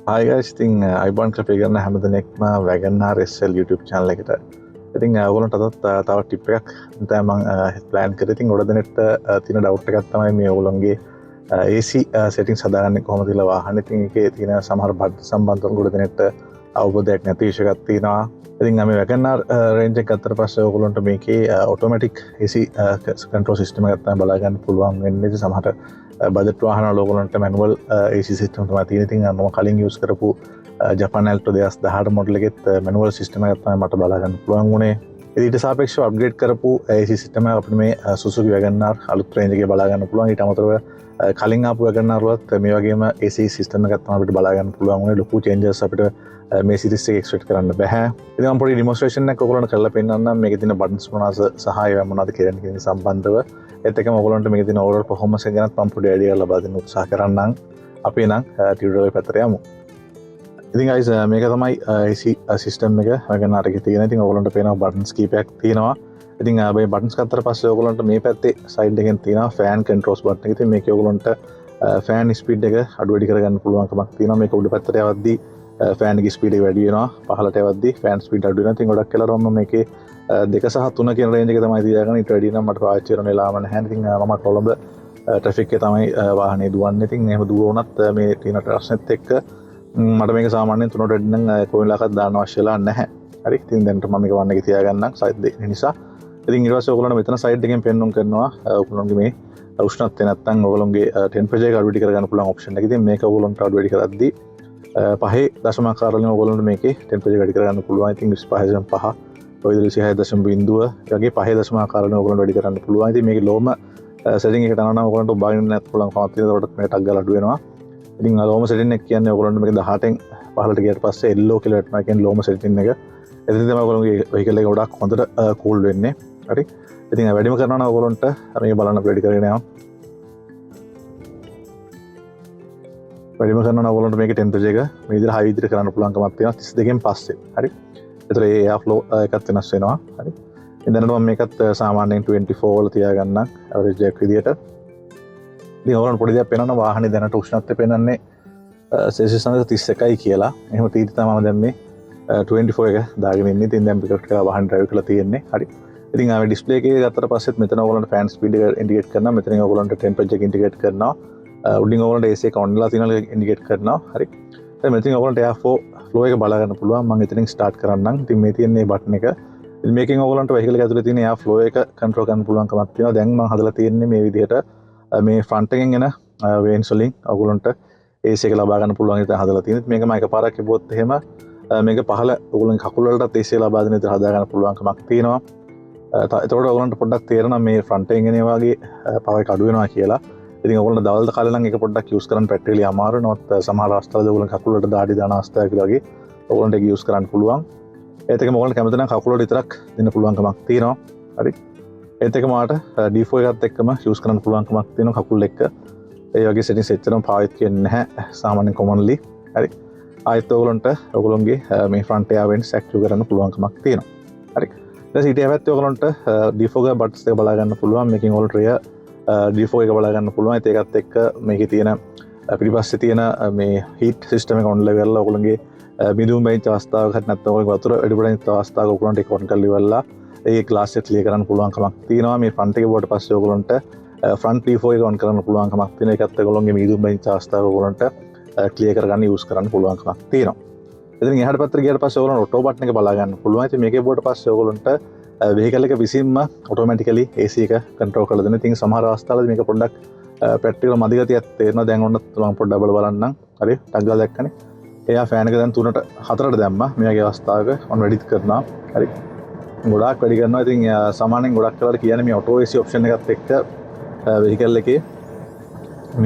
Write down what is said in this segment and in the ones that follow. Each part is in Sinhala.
Hi guys, ඉතින් අයිබෝන් කලිප් එක ගන්න හැමදෙනෙක්ම වැගන්නාර් SL YouTube channel එකට. ඉතින් ඔයගොල්ලන්ට අදත් තව ටිප් එකක් තමයි මම ප්ලෑන් කරේ. ඉතින් ගොඩ දෙනෙක්ට තියෙන ඩවුට් එකක් තමයි මේ ඔයගොල්ලන්ගේ AC settings හදාගන්නේ කොහොමද කියලා වාහනේ. ඉතින් ඒකේ තියෙන සමහර බඩ් සම්බන්ධව ගොඩ දෙනෙක්ට අවබෝධයක් නැති ඉෂුව එකක් තියෙනවා. ඉතින් මේ වැගන්නාර් රේන්ජ් එක ගත්තට පස්සේ ඔයගොල්ලන්ට මේකේ ඔටෝමැටික් AC control system එකක් තමයි බලා ගන්න පුළුවන් වෙන්නේ. ඉතින් සමහර බජට් වාහන ලෝගලන්ට මැනුවල් AC සිස්ටම් තමයි තියෙන්නේ. ඉතින් මම කලින් යූස් කරපු ජපාන් ඇල්ටෝ 2018 මොඩල් එකෙත් මැනුවල් සිස්ටම් එකක් තමයි මට බලා ගන්න පුළුවන් වුණේ. ඊට සාපේක්ෂව අප්ග්‍රේඩ් කරපු AC සිස්ටම් එක අපිට මේ Suzuki WagonR අලුත් රේන්ජ් එකේ බලා ගන්න පුළුවන්. ඊට අමතරව කලින් ආපු WagonR වලත් මේ වගේම AC සිස්ටම් එකක් තමයි අපිට බලා ගන්න පුළුවන් වුණේ. ලොකු චේන්ජස් අපිට මේ සිරිස් එක එක්ස්පෙක්ට් කරන්න බෑ. ඉතින් මම පොඩි ඩෙමොන්ස්ට්‍රේෂන් එකක් ඔයගොල්ලන්ට කරලා පෙන්නන්නම්. මේකේ තියෙන බටන්ස් මොනවාද සහ ඒවා මොනවාද කියන සම්බන්ධව. ඒත් එකම ඔයගොල්ලන්ට මේකේ තියෙන ඕවරෝල් පර්ෆෝමන්ස් එක ගැනත් මම පොඩි අයිඩියා ලබා දෙන්න උත්සාහ කරන්නම්. අපි නම් ටියුටෝරියල් පැත්තට යමු. ඉතින් guys මේක තමයි AC සිස්ටම් එක WagonR එකේ තියෙන. ඉතින් ඔයගොල්ලන්ට පේනවා බටන්ස් කීපයක් තියෙනවා. ඉතින් මේ බටන්ස් ගත්තට පස්සේ ඔයගොල්ලන්ට මේ පැත්තේ සයිඩ් එකෙන් තියෙනවා ෆෑන් කන්ට්‍රෝල්ස් බටන් එක. ඉතින් මේකේ ඔයගොල්ලන්ට ෆෑන් ස්පීඩ් එක අඩු වැඩි කරගන්න පුළුවන්කමක් තියෙනවා. මේක උඩ පැත්තට යවද්දී ෆෑන් එකේ ස්පීඩ් එක වැඩි වෙනවා. පහළට යවද්දී ෆෑන් ස්පීඩ් අඩු වෙනවා. ඉතින් ගොඩක් වෙලාවට මම මේකේ 2 සහ 3 කියන රේන්ජ් එක තමයි තියාගන්නේ. ඊට වැඩි නම් මට පාවිච්චි කරන්න වෙලාවක් නැහැ. ඉතින් මම කොළඹ ට්‍රැෆික් එකේ තමයි වාහනේ දුවන්නේ. ඉතින් එහෙම දුවුණත් මේ තියෙන ප්‍රශ්නෙත් එක්ක මට මේක සාමාන්‍යයෙන් 3ට වැඩි නම් කොයිලාකත් දාන්න අවශ්‍ය වෙලා නැහැ. හරි. ඉතින් දැන් මම මේක වන්න එකේ තියාගන්නම් සයිඩ් දෙක නිසා. ඉතින් ඊට පස්සේ ඔයගොල්ලන්ට මෙතන සයිඩ් එකෙන් පෙන්වන්න කරනවා ඔයගොල්ලන්ගේ මේ උෂ්ණත්වය නැත්තම් ඔයගොල්ලන්ගේ ටෙම්පරේචර් එක අඩු වැඩි කරගන්න පුළුවන් ඔප්ෂන් එක. ඉතින් මේක ඔයගොල්ලන්ට අඩු වැඩි කරද්දී 5.4 වලින් ඔයගොල්ලන්ට මේකේ ටෙම්පරේචර් වැඩි කරගන්න පුළුවන්. ඉතින් 25.5 ඔය 26.0 වගේ 5.4 වලින් ඔයගොල්ලන්ට වැඩි කරන්න පුළුවන්. ඉතින් මේකේ ලෝම සෙටින් එකට යනවා නම් ඔයගොල්ලන්ට බාගෙන නැත් පුළුවන් කමක් තියෙනවා. ඒකට මේ ටක් ගාලා අඩු වෙනවා. ඉතින් ලෝම සෙටින් එක කියන්නේ ඔයගොල්ලන්ට මේක 18න් 15ට ගියට පස්සේ yellow කියලා වැටෙනවා. කියන්නේ ලෝම සෙටින් එක. එතන තමයි ඔයගොල්ලන්ගේ vehicle එක ගොඩක් හොඳට කූල් වෙන්නේ. හරි. ඉතින් වැඩිම කරනවා නම් ඔයගොල්ලන්ට මේ බලන්න වැඩි කරගෙන යනවා. වැඩිම කරනවා ඔයගොල්ලන්ට මේකේ ටෙම්පරේචර් එක මේ විදිහට හයි විදිහට කරන්න පුළුවන්කමක් තියෙනවා 32න් පස්සේ. හරි. ඒතර ඒ එයා ෆ්ලෝ එකත් වෙනස් වෙනවා. හරි. ඉතින් මම මේකත් සාමාන්‍යයෙන් 24 වල තියාගන්නම් ඇවරේජ් එකක් විදිහට. ඉතින් ඔයගොල්ලන්ට පොඩි දෙයක් පේනවා වාහනේ දැනට උෂ්ණත්වය පේනන්නේ සෙල්සියස් 31යි කියලා. එහෙම තීරි තමයි මම දැන් මේ 24 එක දාගෙන ඉන්නේ. ඉතින් දැන් පිටට කරලා වාහන ඩ්‍රයිව් කරලා තියෙන්නේ. හරි. ඉතින් මේ ඩිස්ප්ලේ එකේ ගත්තට පස්සෙත් මෙතන ඔයගොල්ලන්ට ෆෑන් ස්පීඩ් එක ඉන්ඩිකේට් කරනවා. මෙතනින් ඔයගොල්ලන්ට ටෙම්පරේචර් එක ඉන්ඩිකේට් කරනවා. උඩින් ඔයගොල්ලන්ට AC එක ඔන් වෙලා තියෙනවා ඉන්ඩිකේට් කරනවා. හරි. දැන් මෙතනින් ඔයගොල්ලන්ට එයා ෆ්ලෝ එක බලා ගන්න පුළුවන්. මම එතනින් ස්ටාර්ට් කරන්නම්. ඉතින් මේ තියෙන මේ බටන් එක. ඉතින් මේකෙන් ඔයගොල්ලන්ට වෙහිකල් එක ඇතුලේ තියෙන එයා ෆ්ලෝ එක කන්ට්‍රෝල් කරන්න පුළුවන් කමක් තියෙනවා. දැන් මම හදලා තියෙන්නේ මේ විදිහට මේ ෆ්‍රන්ට් එකෙන් එන වේන්ස් වලින් ඔයගොල්ලන්ට AC එක ලබා ගන්න පුළුවන් විදිහට හදලා තියෙනවා. මේක මම එකපාරක් කිව්වොත් එහෙම මේක පහළ ඔයගොල්ලන්ගේ කකුල් වලටත් AC ලබා දෙන විදිහට හදා ගන්න පුළුවන් කමක් තියෙනවා. එතකොට ඔයගොල්ලන්ට පොඩ්ඩක් තේරෙනවා මේ ෆ්‍රන්ට් එකෙන් එන වගේ පවර් එක අඩු වෙනවා කියලා. ඉතින් ඔයගොල්ලෝ දවල්ට කාලේ නම් ඒක පොඩ්ඩක් යූස් කරන්න ප්‍රැක්ටිකලි අමාරු නමුත් සමහර අවස්ථාවලදී ඔයගොල්ලෝ කකුල් වලට දාඩි දාන අවස්ථාවක වගේ ඔයගොල්ලන්ට ඒක යූස් කරන්න පුළුවන්. ඒත් එකම ඔයගොල්ලන්ට කැමති නම් කකුල් වලට විතරක් දෙන්න පුළුවන්කමක් තියෙනවා. හරි. ඒත් එකම මාට D4 එකත් එක්කම යූස් කරන්න පුළුවන්කමක් තියෙනවා කකුල් එක්ක. ඒ වගේ සෙටින්ස් එච්චරම පාවිච්චි වෙන්නේ නැහැ සාමාන්‍යයෙන් කොමන්ලි. හරි. ආයෙත් ඔයගොල්ලන්ට ඔයගොල්ලන්ගේ මේ ෆ්‍රන්ට් එයා වෙන්ස් ඇක්ටිව් කරන්න පුළුවන්කමක් තියෙනවා. හරි. ඊට පස්සේ ඊට පැත්තේ ඔයගොල්ලන්ට D4 ගේ බට්ස් එක බලා ගන්න පුළුවන්. මේකෙන් ඔයගොල්ලන්ට rear D4 එක බලා ගන්න පුළුවන්. ඒකත් එක්ක මේකේ තියෙන පිටිපස්සේ තියෙන මේ heat system එක on level වල ඔයගොල්ලන්ගේ මිදුම් බෙන්ච් අවස්ථාවක නැත්නම් ඔයගොල්ලෝ වතුර වැඩිපුරින් අවස්ථාවක ඔයගොල්ලන්ට ඒක on කරලා ඉවරලා ඒ glass එක clear කරන්න පුළුවන්කමක් තියෙනවා. මේ front එකේ බෝට පස්සේ ඔයගොල්ලන්ට front D4 එක on කරන්න පුළුවන්කමක් තියෙනවා. ඒකත් ඔයගොල්ලන්ගේ මිදුම් බෙන්ච් අවස්ථාවක ඔයගොල්ලන්ට clear කරගන්න use කරන්න පුළුවන්කමක් තියෙනවා. ඉතින් එහාට පැත්තට ගියාට පස්සේ ඔයගොල්ලන්ට auto button එක බලා ගන්න පුළුවන්. ඉතින් මේකේ බෝට පස්සේ ඔයගොල්ලන්ට vehicle එක විසින්ම automatically AC එක control කරලා දෙනවා. ඉතින් සමහර අවස්ථාවලදී මේක පොඩ්ඩක් practical මදි ගතියක් තේරෙනවා. දැන් ඔන්න මම පොඩ්ඩක් බලන්නම්. හරි. ටග් ගාලා දැක්කනේ. එයා ෆෑන් එක දැන් 3ට 4ට දැම්මා. මේ වගේ අවස්ථාවක on වැඩිත් කරනවා. හරි. ගොඩාක් වැඩි කරනවා. ඉතින් සාමාන්‍යයෙන් ගොඩක් වෙලාවට කියන්නේ මේ auto AC option එකත් එක්ක vehicle එකේ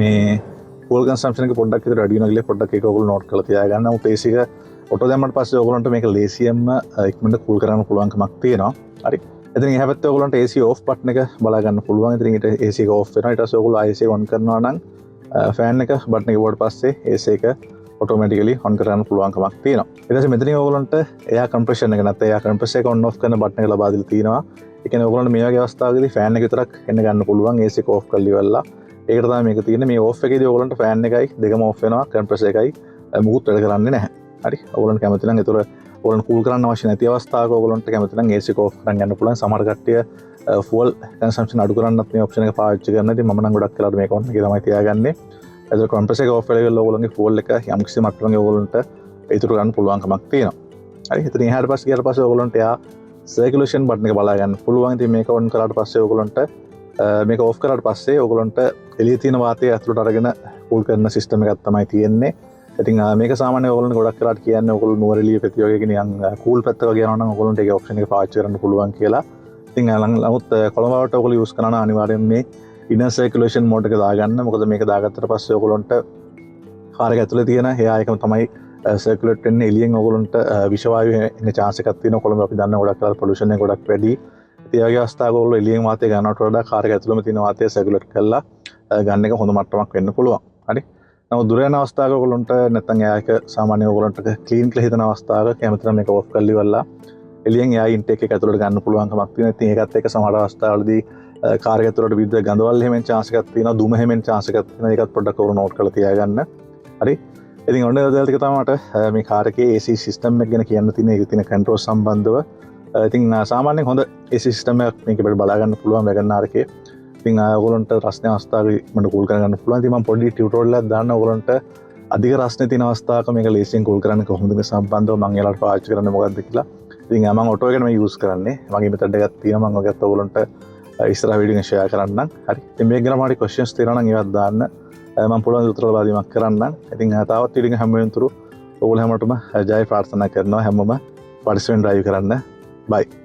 මේ fuel consumption එක පොඩ්ඩක් විතර වැඩි වෙනවා කියලා පොඩ්ඩක් ඒක ඔයගොල්ලෝ note කරලා තියාගන්න. උත් AC එක auto දැම්මට පස්සේ ඔයගොල්ලන්ට මේක ලේසියෙන්ම ඉක්මනට cool කරන්න පුළුවන්කමක් තියෙනවා. හරි. ඉතින් එහා පැත්තේ ඔයගොල්ලන්ට AC off button එක බලා ගන්න පුළුවන්. ඉතින් ඊට AC එක off වෙනවා. ඊට පස්සේ ඔයගොල්ලෝ AC එක on කරනවා නම් fan එක button එක වුණාට පස්සේ AC එක automatically on කරන්න පුළුවන්කමක් තියෙනවා. ඊට පස්සේ මෙතනින් ඔයගොල්ලන්ට air compression එක නැත්නම් air compressor එක on off කරන button එක ලබා දීලා තියෙනවා. ඒ කියන්නේ ඔයගොල්ලන්ට මේ වගේ අවස්ථාවකදී fan එක විතරක් එන්න ගන්න පුළුවන්. AC එක off කරලා ඉවරලා. ඒකට තමයි මේක තියෙන්නේ. මේ off එකේදී ඔයගොල්ලන්ට fan එකයි දෙකම off වෙනවා. compressor එකයි මුකුත් වැඩ කරන්නේ නැහැ. හරි. ඔයගොල්ලන්ට කැමති නම් ඒතර ඔයගොල්ලන් කූල් කරන්න අවශ්‍ය නැති අවස්ථාවක ඔයගොල්ලන්ට කැමති නම් AC එක ඔෆ් කරන් යන්න පුළුවන්. සමහර කට්ටිය ෆුවල් කන්සම්ප්ෂන් අඩු කරන්නත් මේ ඔප්ෂන් එක පාවිච්චි කරනවා. ඉතින් මම නම් ගොඩක් වෙලාවට මේක ඔන් එකේ තමයි තියාගන්නේ. ඒතර කොම්ප්‍රෙසර් එක ඔෆ් වෙලා ඉවරලා ඔයගොල්ලන්ගේ ෆුවල් එක යම් කිසි මට්ටමක ඔයගොල්ලන්ට ඉතුරු ගන්න පුළුවන්කමක් තියෙනවා. හරි. ඉතින් එහාට පස්සේ ගියාට පස්සේ ඔයගොල්ලන්ට යා සර්කියුලේෂන් බටන් එක බලා ගන්න පුළුවන්. ඉතින් මේක ඔන් කරාට පස්සේ ඔයගොල්ලන්ට මේක ඔෆ් කරාට පස්සේ ඔයගොල්ලන්ට එළිය තියෙන වාතය ඇතුළට අරගෙන කූල් කරන සිස්ටම් එකක් තමයි තියෙන්නේ. ඉතින් මේක සාමාන්‍යයෙන් ඔයගොල්ලන්ට ගොඩක් වෙලාට කියන්නේ ඔයගොල්ලෝ නුවරඑළිය පැති වගේ නිකන් කූල් පැත්ත වගේ යනවා නම් ඔයගොල්ලන්ට ඒක ඔප්ෂන් එක පාවිච්චි කරන්න පුළුවන් කියලා. ඉතින් නමුත් කොළඹ වලට ඔයගොල්ලෝ යූස් කරනවා නම් අනිවාර්යෙන් මේ ඉනර් සර්කියුලේෂන් මෝඩ් එක දාගන්න. මොකද මේක දාගත්තට පස්සේ ඔයගොල්ලන්ට කාර් එක ඇතුලේ තියෙන එයා එකම තමයි සර්කියුලේට් වෙන්නේ. එළියෙන් ඔයගොල්ලන්ට විෂ වායු එන්න chance එකක් තියෙනවා. කොළඹ අපි දන්න ගොඩක් වෙලාට පොලියුෂන් එක ගොඩක් වැඩි. ඉතින් ඒ වගේ අවස්ථාවක ඔයගොල්ලෝ එළියෙන් වාතය ගන්නවට වඩා කාර් එක ඇතුළේම තියෙන වාතය සර්කියුලේට් කරලා ගන්න එක හොඳ මට්ටමක් වෙන්න පුළුවන්. හරි. නමුත් දුර යන අවස්ථාවක ඔයගොල්ලන්ට නැත්නම් එයා එක සාමාන්‍ය ඔයගොල්ලන්ට ක්ලීන් කියලා හිතන අවස්ථාවක කැමති නම් මේක ඔෆ් කරලා ඉවරලා එළියෙන් එයා ඉන්ටේක් එක ඇතුළට ගන්න පුළුවන්කමක් තියෙනවා. ඉතින් ඒකත් එක්ක සමහර අවස්ථාවලදී කාර් එක ඇතුළට විවිධ ගඳවල් එහෙමෙන් chance එකක් තියෙනවා. දුම එහෙමෙන් chance එකක් තියෙනවා. ඒකත් පොඩ්ඩක් ඔයගොල්ලෝ නෝට් කරලා තියාගන්න. හරි. ඉතින් ඔන්න ඔය දේවල් ටික තමයි මට මේ කාර් එකේ AC සිස්ටම් එක ගැන කියන්න තියෙන ඒක තියෙන කන්ට්‍රෝල් සම්බන්ධව. ඉතින් සාමාන්‍යයෙන් හොඳ AC සිස්ටම් එකක් මේක පිට බලා ගන්න පුළුවන් වැගන්නාර් එකේ. ඉතින් ඔයගොල්ලන්ට රස්නේ අවස්ථාවේ මට කූල් කරගන්න පුළුවන්. ඉතින් මම පොඩි ටියුටෝරියල් එකක් දාන්න ඔයගොල්ලන්ට අධික රස්නේ තියෙන අවස්ථාවක මේක ලේසියෙන් කූල් කරන්න කොහොමද මේ සම්බන්ධව මම එයාලට පාවිච්චි කරන්නේ මොකක්ද කියලා. ඉතින් මම ඔටෝ එකනේ මේ යූස් කරන්නේ. මගේ මෙතඩ් එකක් තියෙනවා. මම ඔයගත් ඔයගොල්ලන්ට ඉස්සරහ වීඩියෝ එක ෂෙයා කරන්නම්. හරි. ඉතින් මේක ගැන මොකක්ද ක්වෙස්චන්ස් තියෙනවා නම් ඒවත් දාන්න. මම පුළුවන් උත්තර ලබා දීමක් කරන්නම්. ඉතින් තාවත් වීඩියෝ එක හැම වෙනතුරු ඔයගොල්ලෝ හැමෝටම ජය ප්‍රාර්ථනා කරනවා. හැමෝම පරිස්සමෙන් ඩ්‍රයිව් කරන්න. බයි.